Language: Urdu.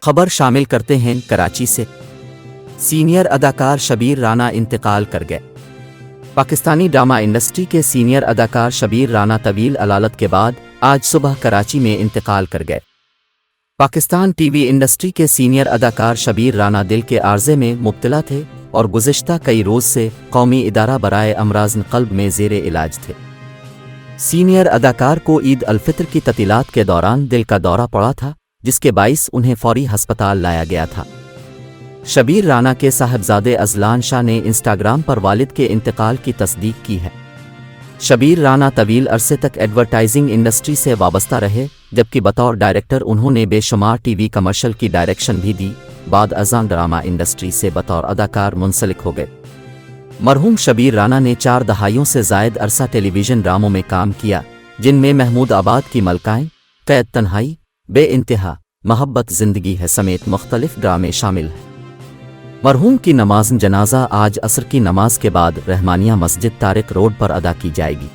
خبر شامل کرتے ہیں کراچی سے۔ سینئر اداکار شبیر رانا انتقال کر گئے۔ پاکستانی ڈرامہ انڈسٹری کے سینئر اداکار شبیر رانا طویل علالت کے بعد آج صبح کراچی میں انتقال کر گئے۔ پاکستان ٹی وی انڈسٹری کے سینئر اداکار شبیر رانا دل کے عارضے میں مبتلا تھے اور گزشتہ کئی روز سے قومی ادارہ برائے امراض قلب میں زیر علاج تھے۔ سینئر اداکار کو عید الفطر کی تعطیلات کے دوران دل کا دورہ پڑا تھا، جس کے باعث انہیں فوری ہسپتال لایا گیا تھا۔ شبیر رانا کے صاحبزادے اذلان شاہ نے انسٹاگرام پر والد کے انتقال کی تصدیق کی ہے۔ شبیر رانا طویل عرصے تک ایڈورٹائزنگ انڈسٹری سے وابستہ رہے، جبکہ بطور ڈائریکٹر انہوں نے بے شمار ٹی وی کمرشل کی ڈائریکشن بھی دی۔ بعد ازاں ڈرامہ انڈسٹری سے بطور اداکار منسلک ہو گئے۔ مرحوم شبیر رانا نے 4 دہائیوں سے زائد عرصہ ٹیلی ویژن ڈراموں میں کام کیا، جن میں محمود آباد کی ملکائیں، قید تنہائی، بے انتہا، محبت زندگی ہے سمیت مختلف ڈرامے شامل ہیں۔ مرحوم کی نماز جنازہ آج عصر کی نماز کے بعد رحمانیہ مسجد طارق روڈ پر ادا کی جائے گی۔